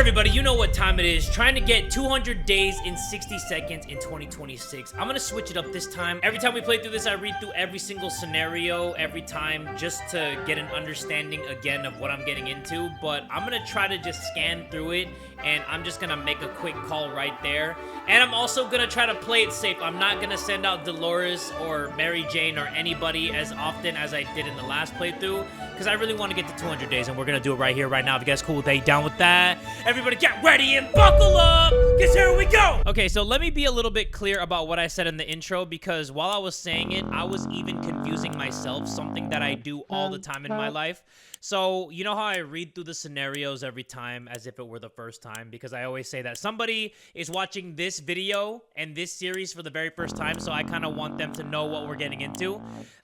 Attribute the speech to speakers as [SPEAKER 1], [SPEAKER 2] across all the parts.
[SPEAKER 1] everybody, you know what time it is. Trying to get 200 days in 60 seconds in 2026. I'm gonna switch it up this time. Every time we play through this, I read through every single scenario every time just to get an understanding again of what I'm getting into. But I'm gonna try to just scan through it, and I'm just gonna make a quick call right there. And I'm also gonna try to play it safe. I'm not gonna send out Dolores or Mary Jane or anybody as often as I did in the last playthrough, because I really want to get to 200 days, and we're gonna do it right here, right now. If you guys cool with that, you down with that? Everybody get ready and buckle up, because here we go! Okay, so let me be a little bit clear about what I said in the intro, because while I was saying it, I was even confusing myself, something that I do all the time in my life. So, you know how I read through the scenarios every time as if it were the first time? Because I always say that somebody is watching this video and this series for the very first time, so I kind of want them to know what we're getting into.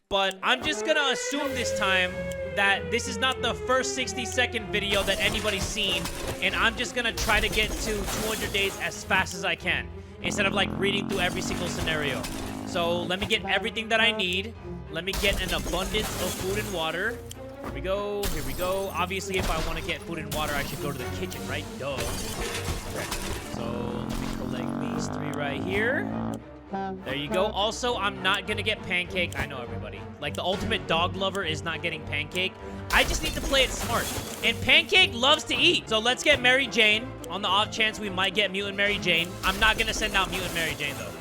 [SPEAKER 1] But I'm just gonna assume this time that this is not the first 60-second video that anybody's seen, and I'm just gonna try to get to 200 days as fast as I can, instead of like reading through every single scenario. So let me get everything that I need. Let me get an abundance of food and water. Here we go, here we go. Obviously, if I want to get food and water, I should go to the kitchen, right? Duh. Okay. So let me collect these three right here. There you go. Also, I'm not gonna get pancake. I know, everybody. Like, the ultimate dog lover is not getting pancake. I just need to play it smart. And pancake loves to eat. So let's get Mary Jane on the off chance we might get mutant Mary Jane. I'm not gonna send out mutant Mary Jane, though.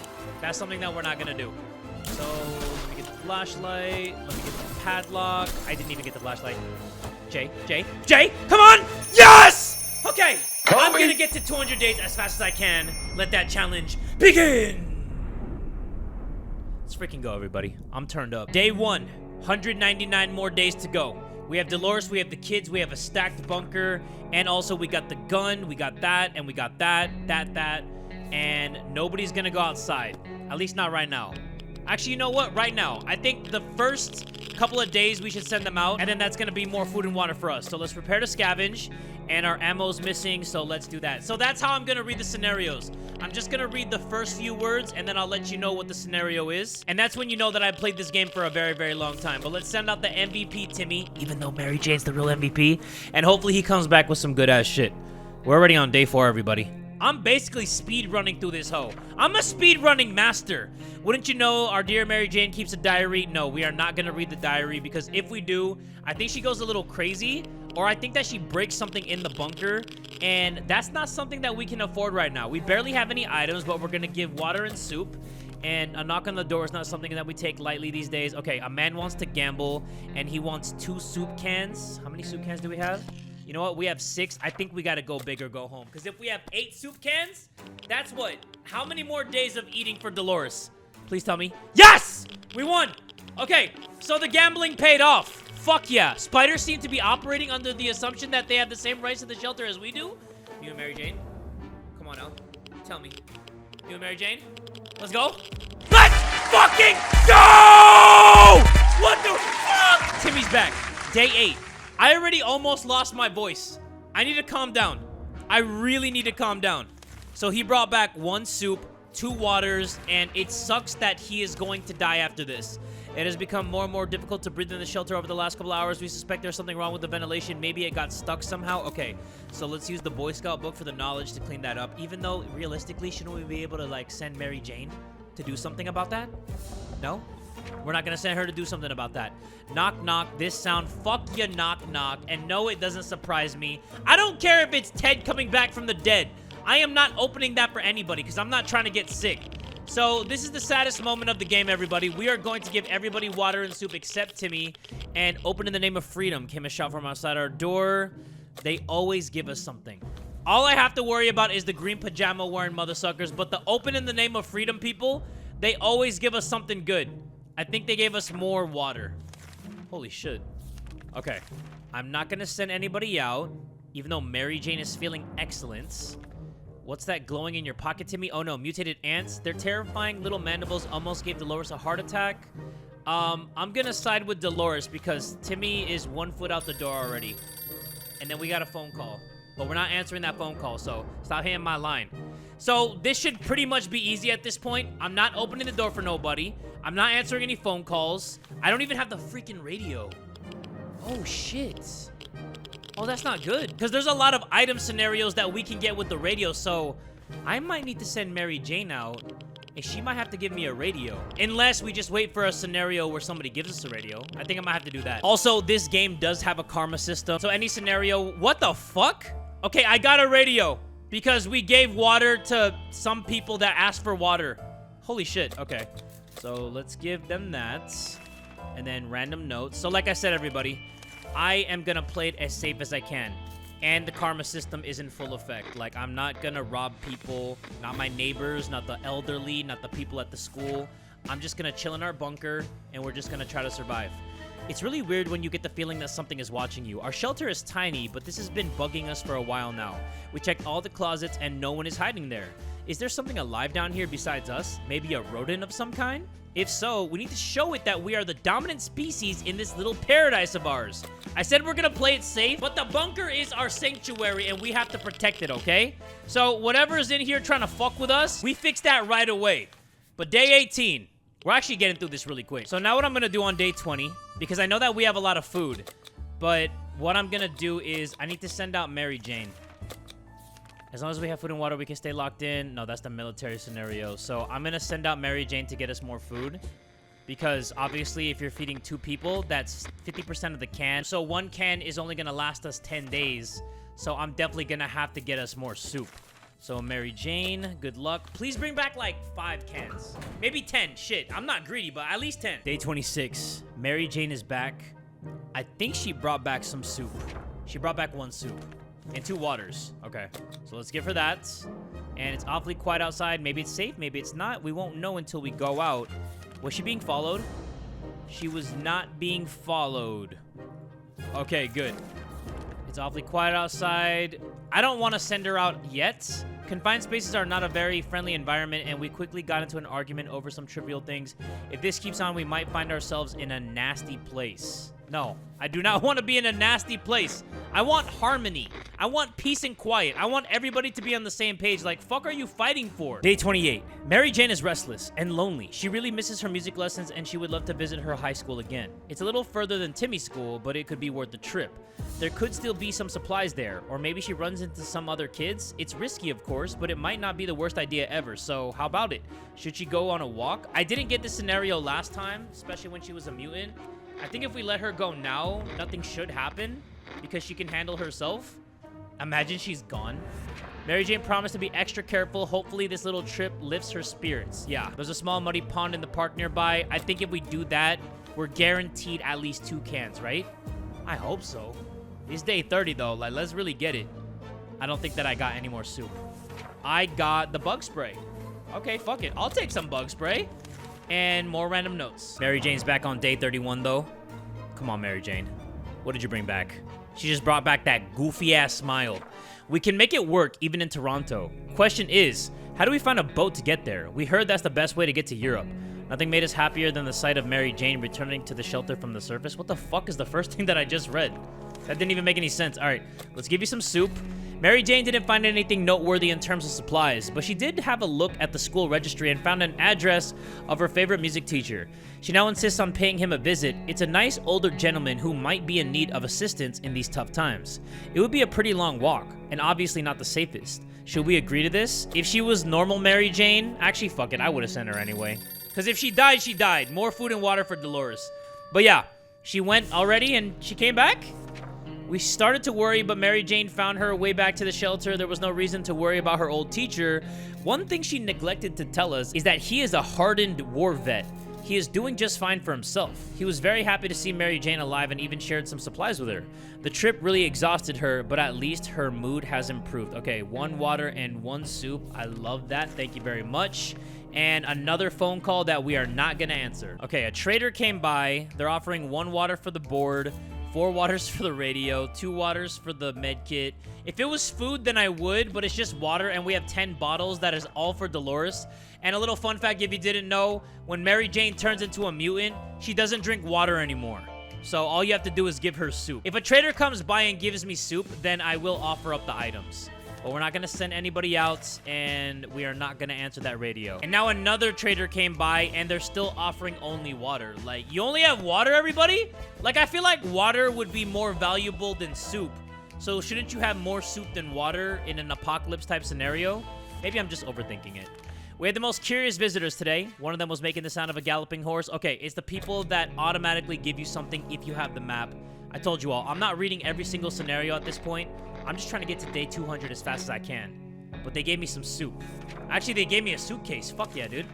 [SPEAKER 1] That's something that we're not gonna do. So let me get the flashlight. Let me get the padlock. I didn't even get the flashlight. Jay, come on! Yes! Okay, I'm gonna get to 200 days as fast as I can. Let that challenge begin! Let's freaking go, everybody. I'm turned up. Day 1, 199 more days to go. We have Dolores, we have the kids, we have a stacked bunker, and also we got the gun, we got that, and we got that, and nobody's gonna go outside. At least not right now. Actually, you know what? Right now. I think the first couple of days we should send them out, and then that's gonna be more food and water for us. So let's prepare to scavenge, and our ammo's missing, so let's do that. So that's how I'm gonna read the scenarios. I'm just gonna read the first few words, and then I'll let you know what the scenario is. And that's when you know that I played this game for a very, very long time. But let's send out the MVP, Timmy, even though Mary Jane's the real MVP. And hopefully he comes back with some good-ass shit. We're already on day 4, everybody. I'm basically speed running through this hoe. I'm a speed running master. Wouldn't you know, our dear Mary Jane keeps a diary? No, we are not gonna read the diary, because if we do, I think she goes a little crazy, or I think that she breaks something in the bunker, and that's not something that we can afford right now. We barely have any items, but we're gonna give water and soup, and a knock on the door is not something that we take lightly these days. Okay, a man wants to gamble, and he wants 2 soup cans. How many soup cans do we have? You know what? We have 6. I think we gotta go big or go home. Because if we have 8 soup cans, that's what? How many more days of eating for Dolores? Please tell me. Yes! We won! Okay, so the gambling paid off. Fuck yeah. Spiders seem to be operating under the assumption that they have the same rights to the shelter as we do. You and Mary Jane? Come on now. Tell me. You and Mary Jane? Let's go. Let's fucking go! What the fuck? Timmy's back. Day 8. I already almost lost my voice. I need to calm down. I really need to calm down. So he brought back 1 soup, 2 waters, and it sucks that he is going to die after this. It has become more and more difficult to breathe in the shelter over the last couple hours. We suspect there's something wrong with the ventilation. Maybe it got stuck somehow. Okay, so let's use the Boy Scout book for the knowledge to clean that up. Even though, realistically, shouldn't we be able to, like, send Mary Jane to do something about that? No? We're not gonna send her to do something about that. Knock, knock. This sound. Fuck ya, knock, knock. And no, it doesn't surprise me. I don't care if it's Ted coming back from the dead. I am not opening that for anybody, because I'm not trying to get sick. So this is the saddest moment of the game, everybody. We are going to give everybody water and soup except Timmy, and open in the name of freedom. Came a shot from outside our door. They always give us something. All I have to worry about is the green pajama wearing mother suckers, but the open in the name of freedom people, they always give us something good. I think they gave us more water. Holy shit. Okay. I'm not gonna send anybody out, even though Mary Jane is feeling excellent. What's that glowing in your pocket, Timmy? Oh no, mutated ants. Their terrifying little mandibles almost gave Dolores a heart attack. I'm gonna side with Dolores because Timmy is 1 foot out the door already. And then we got a phone call. But we're not answering that phone call, so stop hitting my line. So this should pretty much be easy at this point. I'm not opening the door for nobody. I'm not answering any phone calls. I don't even have the freaking radio. Oh, shit. Oh, that's not good. Because there's a lot of item scenarios that we can get with the radio, so I might need to send Mary Jane out, and she might have to give me a radio. Unless we just wait for a scenario where somebody gives us a radio. I think I might have to do that. Also, this game does have a karma system, so any scenario... What the fuck? Okay, I got a radio because we gave water to some people that asked for water. Holy shit. Okay, so let's give them that. And then random notes. So like I said, everybody, I am gonna play it as safe as I can. And the karma system is in full effect. Like, I'm not gonna rob people, not my neighbors, not the elderly, not the people at the school. I'm just gonna chill in our bunker, and we're just gonna try to survive. It's really weird when you get the feeling that something is watching you. Our shelter is tiny, but this has been bugging us for a while now. We checked all the closets, and no one is hiding there. Is there something alive down here besides us? Maybe a rodent of some kind? If so, we need to show it that we are the dominant species in this little paradise of ours. I said we're gonna play it safe, but the bunker is our sanctuary and we have to protect it, okay? So whatever is in here trying to fuck with us, we fix that right away. But day 18, we're actually getting through this really quick. So now what I'm gonna do on day 20, because I know that we have a lot of food, but what I'm gonna do is I need to send out Mary Jane. As long as we have food and water, we can stay locked in. No, that's the military scenario. So I'm going to send out Mary Jane to get us more food. Because obviously, if you're feeding 2 people, that's 50% of the can. So 1 can is only going to last us 10 days. So I'm definitely going to have to get us more soup. So Mary Jane, good luck. Please bring back like 5 cans. Maybe 10. Shit, I'm not greedy, but at least 10. Day 26. Mary Jane is back. I think she brought back some soup. She brought back 1 soup. And 2 waters. Okay. So let's give her that. And it's awfully quiet outside. Maybe it's safe. Maybe it's not. We won't know until we go out. Was she being followed? She was not being followed. Okay, good. It's awfully quiet outside. I don't want to send her out yet. Confined spaces are not a very friendly environment, and we quickly got into an argument over some trivial things. If this keeps on, we might find ourselves in a nasty place. No, I do not want to be in a nasty place. I want harmony. I want peace and quiet. I want everybody to be on the same page. Like, fuck are you fighting for? Day 28. Mary Jane is restless and lonely. She really misses her music lessons, and she would love to visit her high school again. It's a little further than Timmy's school, but it could be worth the trip. There could still be some supplies there, or maybe she runs into some other kids. It's risky, of course, but it might not be the worst idea ever, so how about it? Should she go on a walk? I didn't get this scenario last time, especially when she was a mutant. I think if we let her go now, nothing should happen because she can handle herself. Imagine she's gone. Mary Jane promised to be extra careful. Hopefully this little trip lifts her spirits. Yeah, there's a small muddy pond in the park nearby. I think if we do that, we're guaranteed at least 2 cans, right? I hope so. It's day 30 though. Like, let's really get it. I don't think that I got any more soup. I got the bug spray. Okay, fuck it. I'll take some bug spray. And more random notes. Mary Jane's back on day 31, though. Come on, Mary Jane. What did you bring back? She just brought back that goofy-ass smile. We can make it work, even in Toronto. Question is, how do we find a boat to get there? We heard that's the best way to get to Europe. Nothing made us happier than the sight of Mary Jane returning to the shelter from the surface. What the fuck is the first thing that I just read? That didn't even make any sense. All right, let's give you some soup. Mary Jane didn't find anything noteworthy in terms of supplies, but she did have a look at the school registry and found an address of her favorite music teacher. She now insists on paying him a visit. It's a nice older gentleman who might be in need of assistance in these tough times. It would be a pretty long walk, and obviously not the safest. Should we agree to this? If she was normal Mary Jane, actually fuck it, I would have sent her anyway. Because if she died, she died. More food and water for Dolores. But yeah, she went already and she came back? We started to worry, but Mary Jane found her way back to the shelter. There was no reason to worry about her old teacher. One thing she neglected to tell us is that he is a hardened war vet. He is doing just fine for himself. He was very happy to see Mary Jane alive and even shared some supplies with her. The trip really exhausted her, but at least her mood has improved. Okay, 1 water and 1 soup. I love that. Thank you very much. And another phone call that we are not gonna answer. Okay, a trader came by. They're offering 1 water for the board, 4 waters for the radio, 2 waters for the med kit. If it was food, then I would, but it's just water, and we have 10 bottles. That is all for Dolores. And a little fun fact, if you didn't know, when Mary Jane turns into a mutant, she doesn't drink water anymore. So all you have to do is give her soup. If a trader comes by and gives me soup, then I will offer up the items. But we're not going to send anybody out, and we are not going to answer that radio. And now another trader came by, and they're still offering only water. Like, you only have water, everybody? Like, I feel like water would be more valuable than soup. So shouldn't you have more soup than water in an apocalypse type scenario? Maybe I'm just overthinking it. We had the most curious visitors today. One of them was making the sound of a galloping horse. Okay, it's the people that automatically give you something if you have the map. I told you all, I'm not reading every single scenario at this point. I'm just trying to get to day 200 as fast as I can. But they gave me some soup. Actually, they gave me a suitcase. Fuck yeah, dude.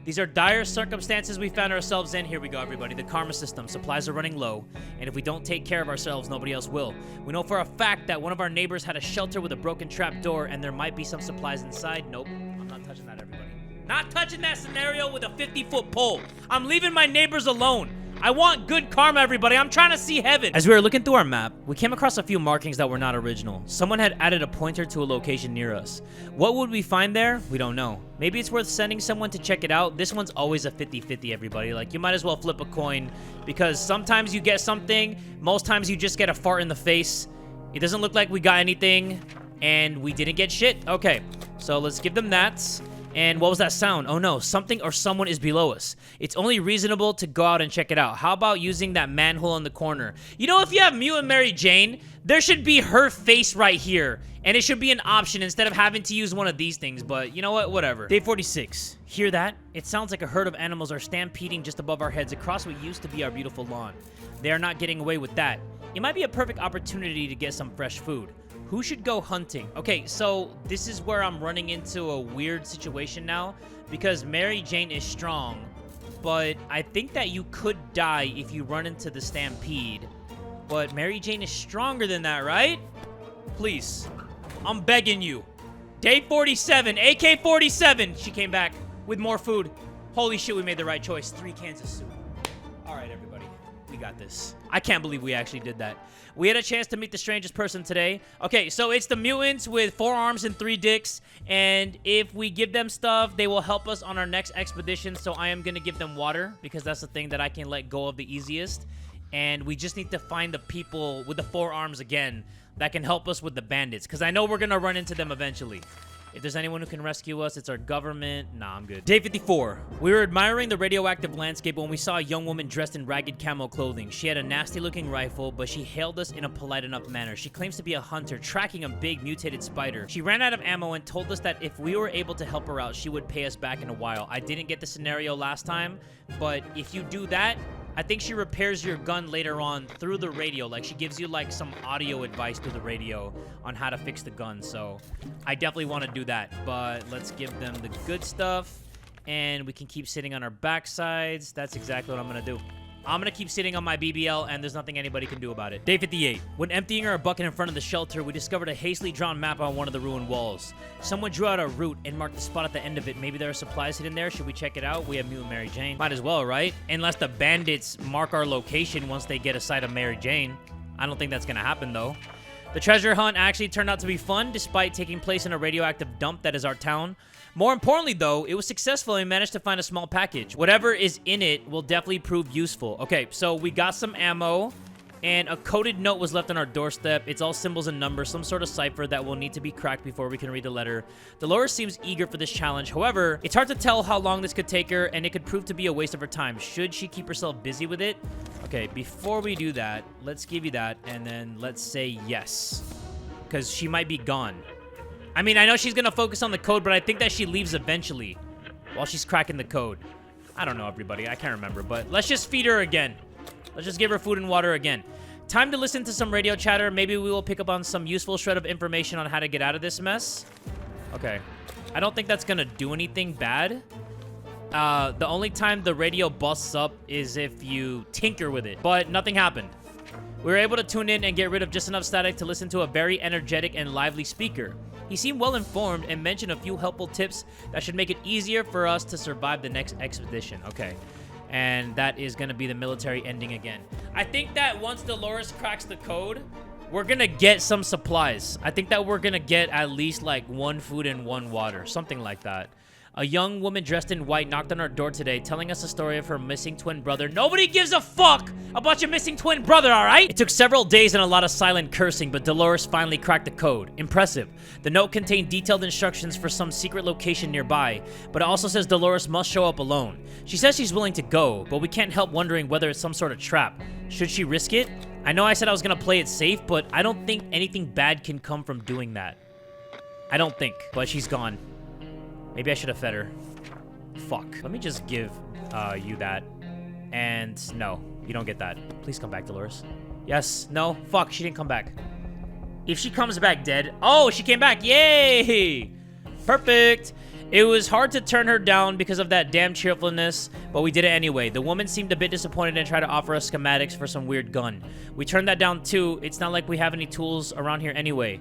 [SPEAKER 1] These are dire circumstances we found ourselves in. Here we go, everybody. The karma system. Supplies are running low. And if we don't take care of ourselves, nobody else will. We know for a fact that one of our neighbors had a shelter with a broken trap door, and there might be some supplies inside. Nope. I'm not touching that, everybody. Not touching that scenario with a 50-foot pole. I'm leaving my neighbors alone. I want good karma, everybody. I'm trying to see heaven. As we were looking through our map, we came across a few markings that were not original. Someone had added a pointer to a location near us. What would we find there? We don't know. Maybe it's worth sending someone to check it out. This one's always a 50-50, everybody. Like, you might as well flip a coin because sometimes you get something. Most times you just get a fart in the face. It doesn't look like we got anything, and we didn't get shit. Okay, so let's give them that. And what was that sound? Oh no, something or someone is below us. It's only reasonable to go out and check it out. How about using that manhole in the corner? You know, if you have Mutant Mary Jane, there should be her face right here. And it should be an option instead of having to use one of these things. But you know what? Whatever. Day 46. Hear that? It sounds like a herd of animals are stampeding just above our heads across what used to be our beautiful lawn. They are not getting away with that. It might be a perfect opportunity to get some fresh food. Who should go hunting? Okay, so this is where I'm running into a weird situation now because Mary Jane is strong, but I think that you could die if you run into the stampede. But Mary Jane is stronger than that, right? Please, I'm begging you. Day 47, AK-47. She came back with more food. Holy shit, we made the right choice. 3 cans of soup. All right, everybody. We got this. I can't believe we actually did that. We had a chance to meet the strangest person today. Okay, so it's the mutants with 4 arms and 3 dicks. And if we give them stuff, they will help us on our next expedition. So I am going to give them water because that's the thing that I can let go of the easiest. And we just need to find the people with the 4 arms again that can help us with the bandits. Because I know we're going to run into them eventually. If there's anyone who can rescue us, it's our government. Nah, I'm good. Day 54. We were admiring the radioactive landscape when we saw a young woman dressed in ragged camo clothing. She had a nasty-looking rifle, but she hailed us in a polite enough manner. She claims to be a hunter, tracking a big mutated spider. She ran out of ammo and told us that if we were able to help her out, she would pay us back in a while. I didn't get the scenario last time, but if you do that, I think she repairs your gun later on through the radio. Like, she gives you, like, some audio advice through the radio on how to fix the gun. So, I definitely want to do that. But let's give them the good stuff. And we can keep sitting on our backsides. That's exactly what I'm going to do. I'm going to keep sitting on my BBL, and there's nothing anybody can do about it. Day 58. When emptying our bucket in front of the shelter, we discovered a hastily drawn map on one of the ruined walls. Someone drew out a route and marked the spot at the end of it. Maybe there are supplies hidden there. Should we check it out? We have Mutant Mary Jane. Might as well, right? Unless the bandits mark our location once they get a sight of Mary Jane. I don't think that's going to happen, though. The treasure hunt actually turned out to be fun, despite taking place in a radioactive dump that is our town. More importantly, though, it was successful and we managed to find a small package. Whatever is in it will definitely prove useful. Okay, so we got some ammo, and a coded note was left on our doorstep. It's all symbols and numbers, some sort of cipher that will need to be cracked before we can read the letter. Dolores seems eager for this challenge. However, it's hard to tell how long this could take her, and it could prove to be a waste of her time. Should she keep herself busy with it? Okay, before we do that, let's give you that, and then let's say yes, because she might be gone. I mean, I know she's going to focus on the code, but I think that she leaves eventually while she's cracking the code. I don't know, everybody. I can't remember, but let's just feed her again. Let's just give her food and water again. Time to listen to some radio chatter. Maybe we will pick up on some useful shred of information on how to get out of this mess. Okay. I don't think that's going to do anything bad. The only time the radio busts up is if you tinker with it, but nothing happened. We were able to tune in and get rid of just enough static to listen to a very energetic and lively speaker. He seemed well informed and mentioned a few helpful tips that should make it easier for us to survive the next expedition. Okay. And that is going to be the military ending again. I think that once Dolores cracks the code, we're going to get some supplies. I think that we're going to get at least like 1 food and 1 water. Something like that. A young woman dressed in white knocked on our door today, telling us a story of her missing twin brother. Nobody gives a fuck about your missing twin brother, all right? It took several days and a lot of silent cursing, but Dolores finally cracked the code. Impressive. The note contained detailed instructions for some secret location nearby, but it also says Dolores must show up alone. She says she's willing to go, but we can't help wondering whether it's some sort of trap. Should she risk it? I know I said I was gonna play it safe, but I don't think anything bad can come from doing that. I don't think, but she's gone. Maybe I should have fed her. Fuck. Let me just give you that. And no, you don't get that. Please come back, Dolores. Yes, no, fuck, she didn't come back. If she comes back dead... Oh, she came back, yay! Perfect. It was hard to turn her down because of that damn cheerfulness, but we did it anyway. The woman seemed a bit disappointed and tried to offer us schematics for some weird gun. We turned that down too. It's not like we have any tools around here anyway.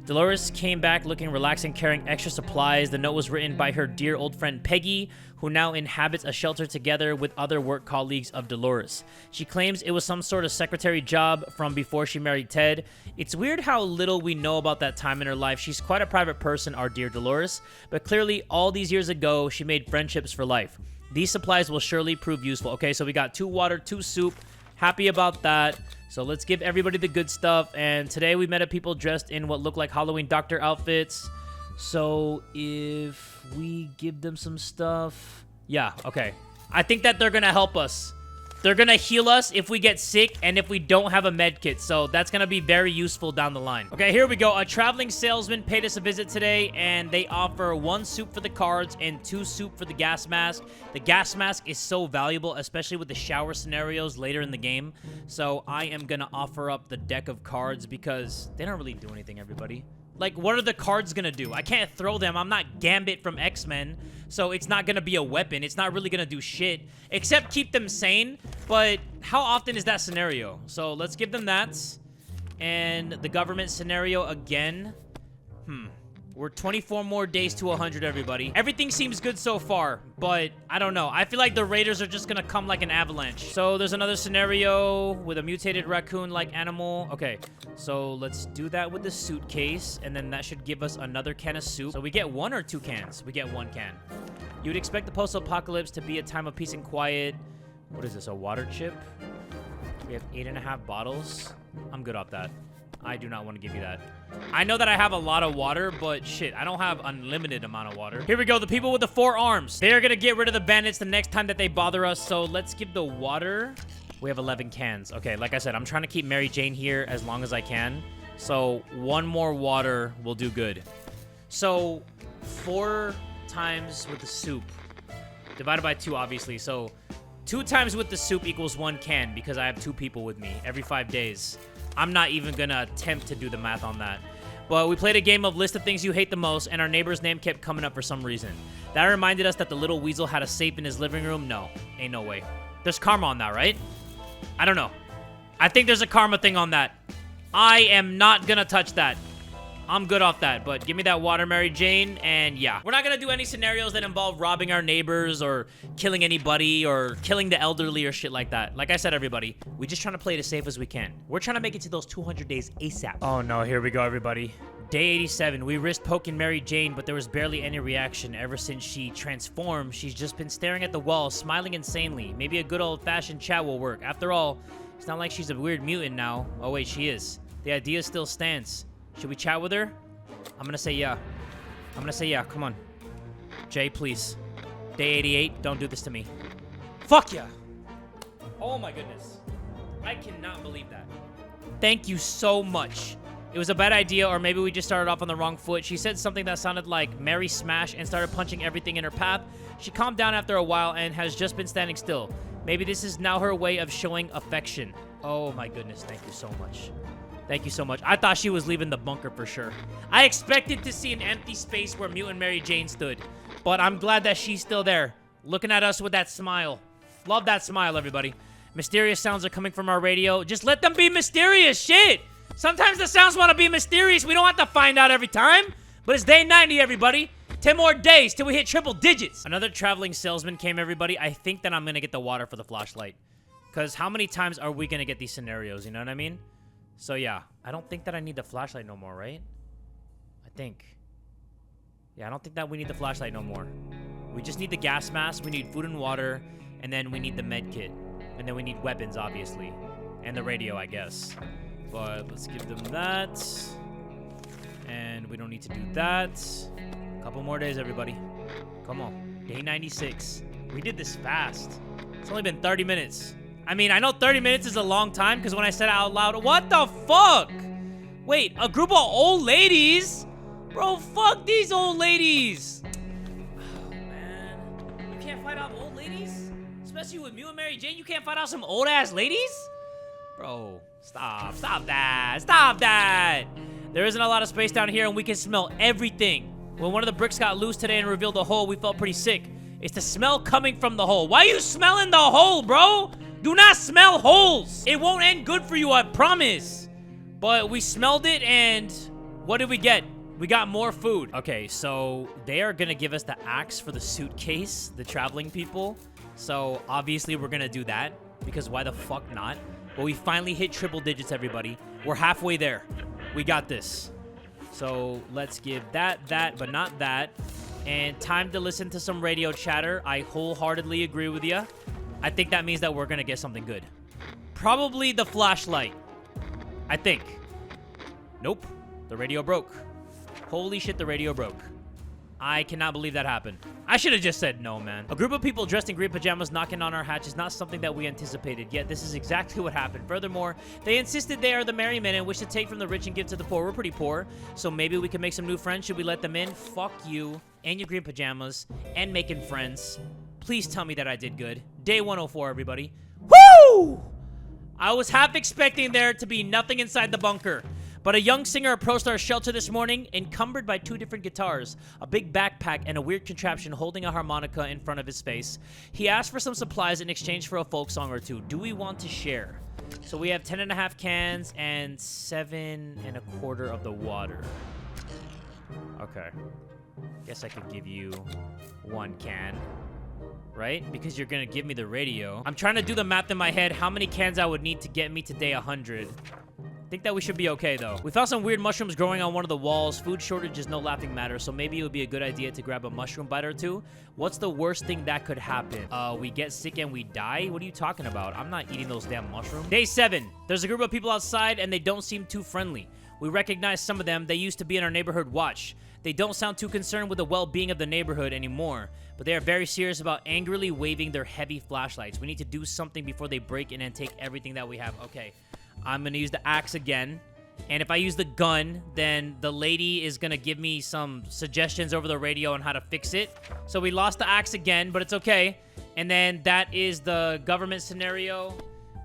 [SPEAKER 1] Dolores came back looking relaxed and carrying extra supplies. The note was written by her dear old friend Peggy, who now inhabits a shelter together with other work colleagues of Dolores. She claims it was some sort of secretary job from before she married Ted. It's weird how little we know about that time in her life. She's quite a private person, our dear Dolores, but clearly all these years ago, she made friendships for life. These supplies will surely prove useful. Okay, so we got 2 water, 2 soup. Happy about that. So let's give everybody the good stuff. And today we met a people dressed in what look like Halloween doctor outfits. So if we give them some stuff... Yeah, okay. I think that they're going to help us. They're going to heal us if we get sick and if we don't have a med kit. So that's going to be very useful down the line. Okay, here we go. A traveling salesman paid us a visit today, and they offer 1 soup for the cards and 2 soup for the gas mask. The gas mask is so valuable, especially with the shower scenarios later in the game. So I am going to offer up the deck of cards because they don't really do anything, everybody. Like, what are the cards gonna do? I can't throw them. I'm not Gambit from X-Men, so it's not gonna be a weapon. It's not really gonna do shit, except keep them sane. But how often is that scenario? So let's give them that. And the government scenario again. We're 24 more days to 100, everybody. Everything seems good so far, but I don't know. I feel like the raiders are just gonna come like an avalanche. So there's another scenario with a mutated raccoon-like animal. Okay, so let's do that with the suitcase, and then that should give us another can of soup. So we get 1 or 2 cans? We get 1 can. You would expect the post-apocalypse to be a time of peace and quiet. What is this, a water chip? We have 8.5 bottles. I'm good off that. I do not want to give you that. I know that I have a lot of water, but shit, I don't have unlimited amount of water. Here we go, the people with the 4 arms. They are gonna get rid of the bandits the next time that they bother us, so let's give the water. We have 11 cans. Okay, like I said, I'm trying to keep Mary Jane here as long as I can. So 1 more water will do good. So 4 times with the soup. Divided by 2, obviously. So 2 times with the soup equals 1 can because I have 2 people with me every 5 days. I'm not even gonna attempt to do the math on that. But we played a game of list of things you hate the most, and our neighbor's name kept coming up for some reason. That reminded us that the little weasel had a safe in his living room. No, ain't no way. There's karma on that, right? I don't know. I think there's a karma thing on that. I am not gonna touch that. I'm good off that, but give me that water, Mary Jane, and yeah. We're not gonna do any scenarios that involve robbing our neighbors or killing anybody or killing the elderly or shit like that. Like I said, everybody, we're just trying to play it as safe as we can. We're trying to make it to those 200 days ASAP. Oh no, here we go, everybody. Day 87, we risked poking Mary Jane, but there was barely any reaction. Ever since she transformed, she's just been staring at the wall, smiling insanely. Maybe a good old-fashioned chat will work. After all, it's not like she's a weird mutant now. Oh wait, she is. The idea still stands. Should we chat with her? I'm gonna say yeah. I'm gonna say yeah. Come on. Jay, please. Day 88, don't do this to me. Fuck yeah. Oh my goodness. I cannot believe that. Thank you so much. It was a bad idea, or maybe we just started off on the wrong foot. She said something that sounded like Mary Smash and started punching everything in her path. She calmed down after a while and has just been standing still. Maybe this is now her way of showing affection. Oh my goodness, thank you so much. Thank you so much. I thought she was leaving the bunker for sure. I expected to see an empty space where Mutant Mary Jane stood. But I'm glad that she's still there, looking at us with that smile. Love that smile, everybody. Mysterious sounds are coming from our radio. Just let them be mysterious, shit! Sometimes the sounds want to be mysterious. We don't have to find out every time. But it's day 90, everybody. 10 more days till we hit triple digits. Another traveling salesman came, everybody. I think that I'm going to get the water for the flashlight. Because how many times are we going to get these scenarios, you know what I mean? So yeah, I don't think that I need the flashlight no more, right? I think. Yeah, I don't think that we need the flashlight no more. We just need the gas mask, we need food and water, and then we need the med kit. And then we need weapons, obviously. And the radio, I guess. But let's give them that. And we don't need to do that. A couple more days, everybody. Come on. Day 96. We did this fast. It's only been 30 minutes. I mean, I know 30 minutes is a long time because when I said it out loud, what the fuck? Wait, a group of old ladies? Bro, fuck these old ladies. Oh, man. You can't fight off old ladies? Especially with Mew and Mary Jane, you can't fight off some old-ass ladies? Bro, stop. Stop that. Stop that. There isn't a lot of space down here, and we can smell everything. When one of the bricks got loose today and revealed the hole, we felt pretty sick. It's the smell coming from the hole. Why are you smelling the hole, bro? Do not smell holes. It won't end good for you, I promise. But we smelled it, and what did we get? We got more food. Okay, so they are gonna give us the axe for the suitcase, the traveling people. So obviously we're gonna do that, because why the fuck not? But we finally hit triple digits, everybody. We're halfway there. We got this. So let's give that, but not that. And time to listen to some radio chatter. I wholeheartedly agree with you. I think that means that we're gonna get something good. Probably the flashlight. I think. Nope. The radio broke. Holy shit, the radio broke. I cannot believe that happened. I should have just said no, man. A group of people dressed in green pajamas knocking on our hatch is not something that we anticipated, yet this is exactly what happened. Furthermore, they insisted they are the merry men and wish to take from the rich and give to the poor. We're pretty poor, so maybe we can make some new friends. Should we let them in? Fuck you and your green pajamas and making friends. Please tell me that I did good. Day 104, everybody. Woo! I was half expecting there to be nothing inside the bunker. But a young singer approached our shelter this morning, encumbered by 2 different guitars, a big backpack, and a weird contraption holding a harmonica in front of his face. He asked for some supplies in exchange for a folk song or two. Do we want to share? So we have 10.5 cans and 7.25 of the water. Okay. Guess I could give you 1 can. Right? Because you're gonna give me the radio. I'm trying to do the math in my head, how many cans I would need to get me to day 100. I think that we should be okay, though. We found some weird mushrooms growing on one of the walls. Food shortage is no laughing matter, so maybe it would be a good idea to grab a mushroom bite or two. What's the worst thing that could happen? We get sick and we die? What are you talking about? I'm not eating those damn mushrooms. Day 7. There's a group of people outside, and they don't seem too friendly. We recognize some of them. They used to be in our neighborhood watch. They don't sound too concerned with the well-being of the neighborhood anymore, but they are very serious about angrily waving their heavy flashlights. We need to do something before they break in and take everything that we have. Okay. I'm going to use the axe again. And if I use the gun, then the lady is going to give me some suggestions over the radio on how to fix it. So we lost the axe again, but it's okay. And then that is the government scenario.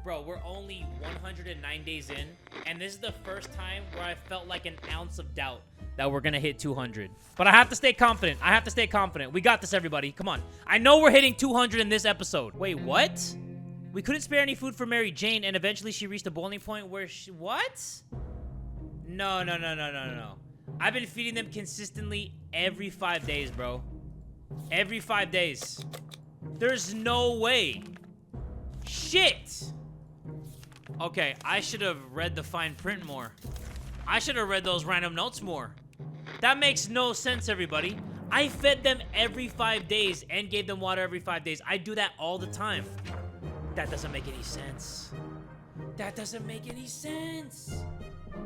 [SPEAKER 1] Bro, we're only 109 days in. And this is the first time where I felt like an ounce of doubt that we're going to hit 200. But I have to stay confident. I have to stay confident. We got this, everybody. Come on. I know we're hitting 200 in this episode. Wait, what? We couldn't spare any food for Mary Jane, and eventually she reached a boiling point where she... What? No. I've been feeding them consistently every 5 days, bro. Every 5 days. There's no way. Shit. Okay, I should have read the fine print more. I should have read those random notes more. That makes no sense, everybody. I fed them every 5 days and gave them water every 5 days. I do that all the time. That doesn't make any sense. That doesn't make any sense.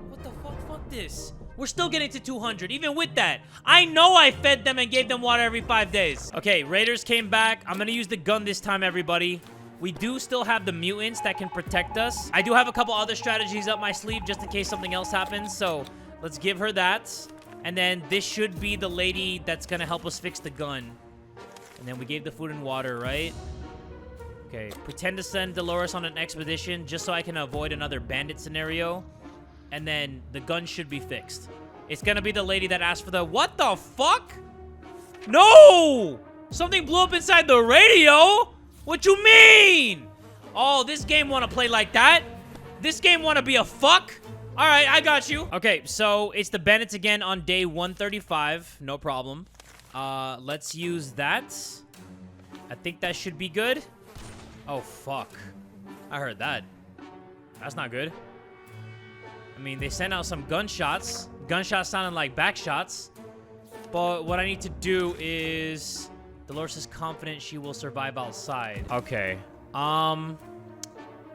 [SPEAKER 1] What the fuck? Fuck this. We're still getting to 200, even with that. I know I fed them and gave them water every 5 days. Okay, Raiders came back. I'm gonna use the gun this time, everybody. We do still have the mutants that can protect us. I do have a couple other strategies up my sleeve just in case something else happens. So let's give her that. And then this should be the lady that's gonna help us fix the gun. And then we gave the food and water, right? Okay, pretend to send Dolores on an expedition just so I can avoid another bandit scenario. And then the gun should be fixed. It's gonna be the lady that asked for the... What the fuck? No! Something blew up inside the radio? What you mean? Oh, this game wanna play like that? This game wanna be a fuck? Alright, I got you. Okay, so it's the bandits again on day 135. No problem. Let's use that. I think that should be good. Oh, fuck. I heard that. That's not good. I mean, they sent out some gunshots. Gunshots sounding like back shots. But what I need to do is... Dolores is confident she will survive outside. Okay.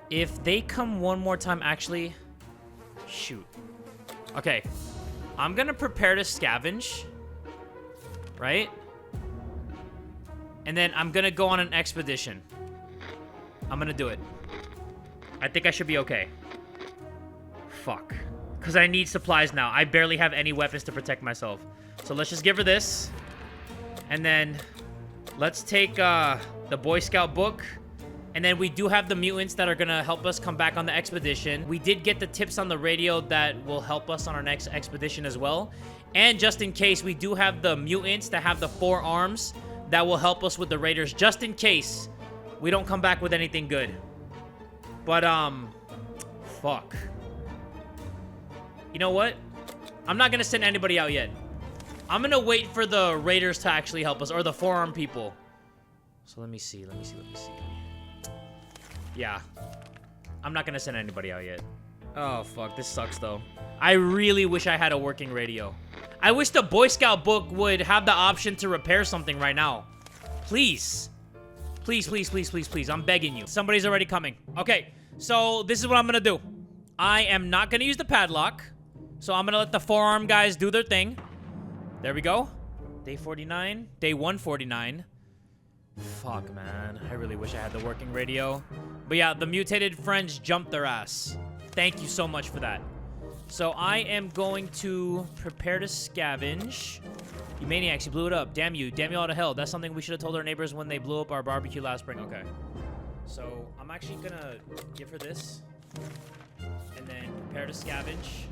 [SPEAKER 1] If they come one more time, actually... Shoot. Okay. I'm gonna prepare to scavenge. Right? And then I'm gonna go on an expedition. I'm gonna do it. I think I should be okay. Fuck. Because I need supplies now. I barely have any weapons to protect myself. So let's just give her this. And then let's take the Boy Scout book. And then we do have the mutants that are going to help us come back on the expedition. We did get the tips on the radio that will help us on our next expedition as well. And just in case, we do have the mutants that have the 4 arms that will help us with the raiders. Just in case we don't come back with anything good. But, fuck. You know what? I'm not going to send anybody out yet. I'm going to wait for the raiders to actually help us, or the 4-arm people. So let me see. Yeah. I'm not going to send anybody out yet. Oh, fuck. This sucks, though. I really wish I had a working radio. I wish the Boy Scout book would have the option to repair something right now. Please. Please, please, please, please, please. I'm begging you. Somebody's already coming. Okay, so this is what I'm going to do. I am not going to use the padlock. So I'm going to let the 4-arm guys do their thing. There we go. Day 49. Day 149. Fuck, man. I really wish I had the working radio. But yeah, the mutated friends jumped their ass. Thank you so much for that. So I am going to prepare to scavenge. You maniacs, you blew it up. Damn you all to hell. That's something we should have told our neighbors when they blew up our barbecue last spring. Okay. So I'm actually gonna give her this. And then prepare to scavenge.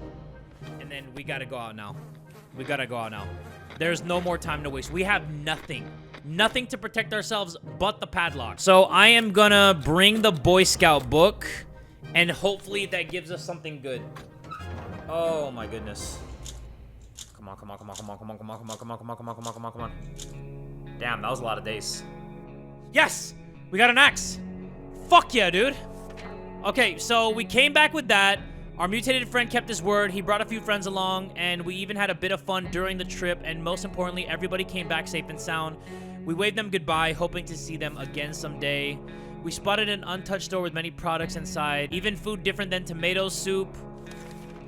[SPEAKER 1] And then we gotta go out now. We gotta go out now. There's no more time to waste. We have nothing. Nothing to protect ourselves but the padlock. So I am gonna bring the Boy Scout book. And hopefully that gives us something good. Oh my goodness. Come on. Damn, that was a lot of days. Yes! We got an axe. Fuck yeah, dude. Okay, so we came back with that. Our mutated friend kept his word. He brought a few friends along, and we even had a bit of fun during the trip, and most importantly, everybody came back safe and sound. We waved them goodbye, hoping to see them again someday. We spotted an untouched store with many products inside, even food different than tomato soup.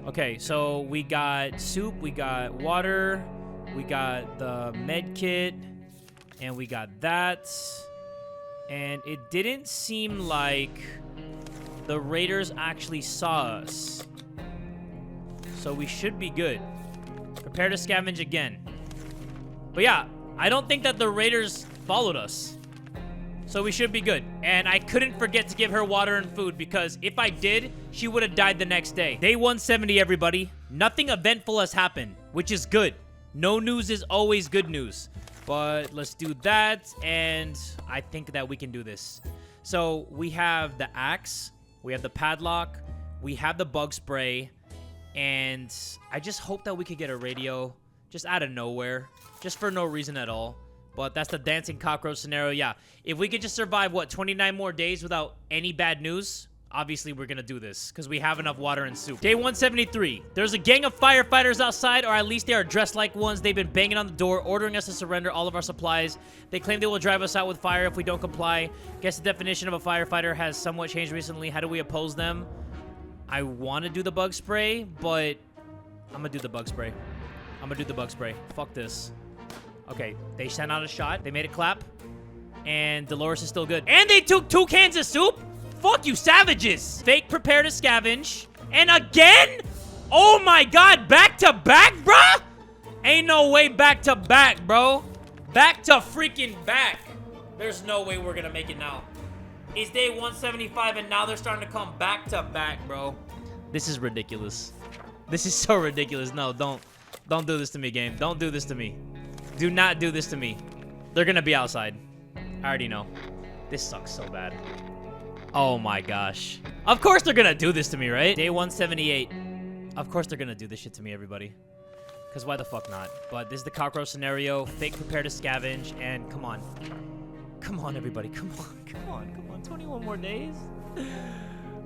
[SPEAKER 1] Okay, so we got soup, we got water, we got the med kit, and we got that. And it didn't seem like the raiders actually saw us. So we should be good. Prepare to scavenge again. But yeah, I don't think that the raiders followed us. So we should be good. And I couldn't forget to give her water and food because if I did, she would have died the next day. Day 170, everybody. Nothing eventful has happened, which is good. No news is always good news. But let's do that, and I think that we can do this. So we have the axe, we have the padlock, we have the bug spray, and I just hope that we could get a radio just out of nowhere, just for no reason at all. But that's the dancing cockroach scenario. Yeah, if we could just survive, what, 29 more days without any bad news? Obviously, we're going to do this because we have enough water and soup. Day 173. There's a gang of firefighters outside, or at least they are dressed like ones. They've been banging on the door, ordering us to surrender all of our supplies. They claim they will drive us out with fire if we don't comply. Guess the definition of a firefighter has somewhat changed recently. How do we oppose them? I want to do the bug spray, but I'm going to do the bug spray. I'm going to do the bug spray. Fuck this. Okay, they sent out a shot. They made it clap. And Dolores is still good. And they took 2 cans of soup? Fuck you, savages! Fake prepare to scavenge. And again? Oh my god, back to back, bruh? Ain't no way back to back, bro. Back to freaking back. There's no way we're gonna make it now. It's day 175 and now they're starting to come back to back, bro. This is ridiculous. This is so ridiculous. No, don't do this to me, game. Don't do this to me. Do not do this to me. They're gonna be outside. I already know. This sucks so bad. Oh my gosh. Of course they're gonna do this to me, right? Day 178. Of course they're gonna do this shit to me, everybody. Because why the fuck not? But this is the cockroach scenario. Fake prepare to scavenge. And come on. Come on, everybody. Come on. Come on. Come on. 21 more days.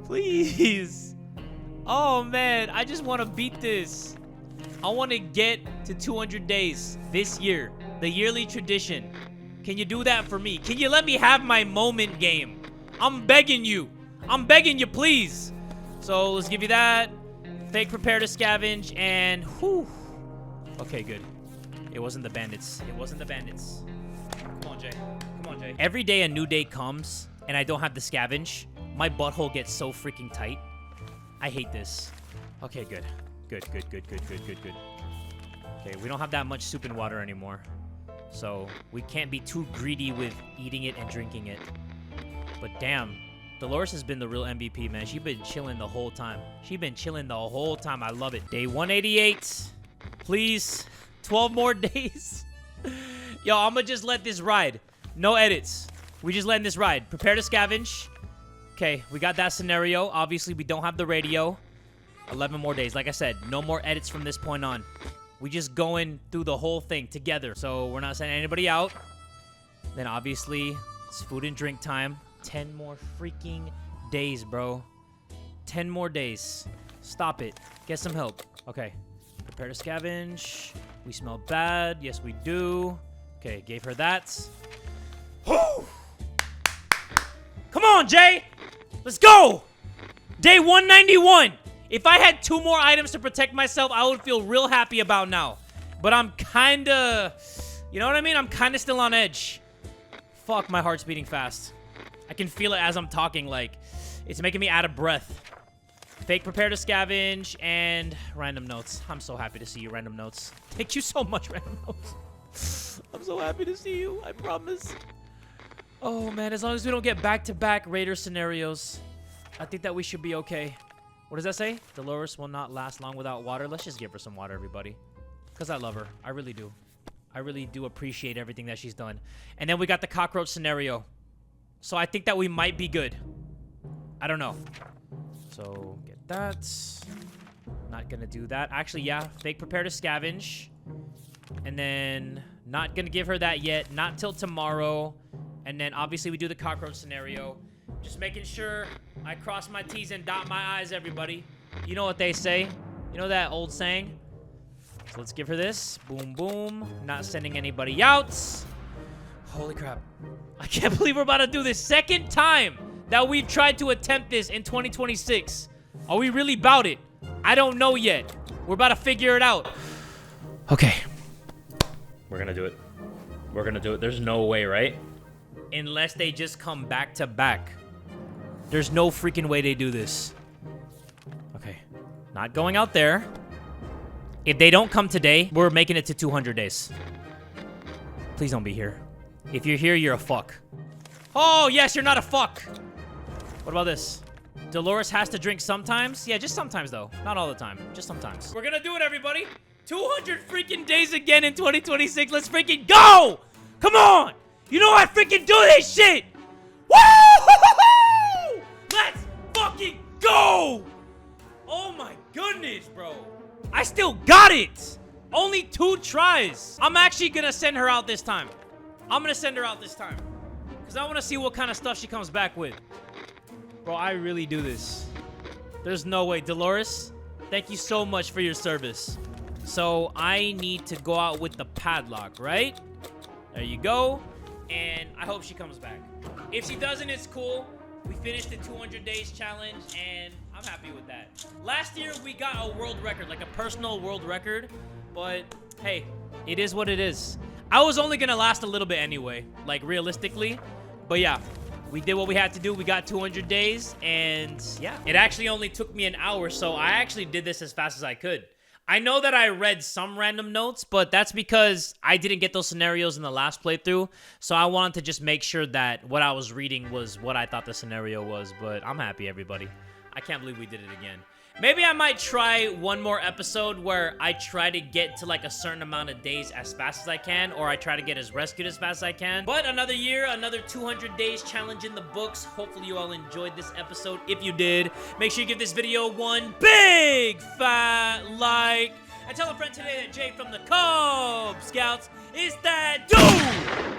[SPEAKER 1] Please. Oh, man. I just want to beat this. I want to get to 200 days this year. The yearly tradition. Can you do that for me? Can you let me have my moment, game? I'm begging you. I'm begging you, please. So let's give you that. Fake prepare to scavenge. And whew. Okay, good. It wasn't the bandits. It wasn't the bandits. Come on, Jay. Come on, Jay. Every day a new day comes and I don't have to scavenge. My butthole gets so freaking tight. I hate this. Okay, good. Good. Okay, we don't have that much soup and water anymore. So, we can't be too greedy with eating it and drinking it. But damn, Dolores has been the real MVP, man. She's been chilling the whole time. I love it. Day 188. Please. 12 more days. Yo, I'm gonna just let this ride. No edits. We just letting this ride. Prepare to scavenge. Okay, we got that scenario. Obviously, we don't have the radio. 11 more days. Like I said, no more edits from this point on. We just going through the whole thing together. So we're not sending anybody out. Then obviously, it's food and drink time. 10 more freaking days, bro. 10 more days. Stop it. Get some help. Okay. Prepare to scavenge. We smell bad. Yes, we do. Okay, gave her that. Whew! Come on, Jay! Let's go! Day 191! If I had 2 more items to protect myself, I would feel real happy about now. But I'm kinda... You know what I mean? I'm kinda still on edge. Fuck, my heart's beating fast. I can feel it as I'm talking, like... It's making me out of breath. Fake prepare to scavenge and random notes. I'm so happy to see you, random notes. Thank you so much, random notes. I'm so happy to see you, I promise. Oh, man, as long as we don't get back-to-back Raider scenarios, I think that we should be okay. What does that say? Dolores will not last long without water. Let's just give her some water, everybody. Because I love her. I really do. I really do appreciate everything that she's done. And then we got the cockroach scenario. So I think that we might be good. I don't know. So, get that. Not gonna do that. Actually, yeah. Fake prepare to scavenge. And then, not gonna give her that yet. Not till tomorrow. And then, obviously, we do the cockroach scenario. Just making sure I cross my T's and dot my I's, everybody. You know what they say. You know that old saying? So, let's give her this. Boom, boom. Not sending anybody out. Holy crap. I can't believe we're about to do this. Second time that we've tried to attempt this in 2026. Are we really about it? I don't know yet. We're about to figure it out. Okay. We're gonna do it. We're gonna do it. There's no way, right? Unless they just come back to back. There's no freaking way they do this. Okay. Not going out there. If they don't come today, we're making it to 200 days. Please don't be here. If you're here, you're a fuck. Oh, yes, you're not a fuck. What about this? Dolores has to drink sometimes? Yeah, just sometimes, though. Not all the time. Just sometimes. We're gonna do it, everybody. 200 freaking days again in 2026. Let's freaking go! Come on! You know I freaking do this shit! Woo! Let's fucking go! Oh my goodness, bro. I still got it! Only 2 tries. I'm actually gonna send her out this time. Because I want to see what kind of stuff she comes back with. Bro, I really do this. There's no way. Dolores, thank you so much for your service. So, I need to go out with the padlock, right? There you go. And I hope she comes back. If she doesn't, it's cool. We finished the 200 days challenge, and I'm happy with that. Last year, we got a world record, like a personal world record. But, hey, it is what it is. I was only going to last a little bit anyway, like realistically. But yeah, we did what we had to do. We got 200 days, and yeah. It actually only took me an hour, so I actually did this as fast as I could. I know that I read some random notes, but that's because I didn't get those scenarios in the last playthrough. So I wanted to just make sure that what I was reading was what I thought the scenario was. But I'm happy, everybody. I can't believe we did it again. Maybe I might try one more episode where I try to get to like a certain amount of days as fast as I can, or I try to get as rescued as fast as I can. But another year, another 200 days challenge in the books. Hopefully you all enjoyed this episode. If you did, make sure you give this video one big fat like. And tell a friend today that Jay from the Kubz Scouts is that dude!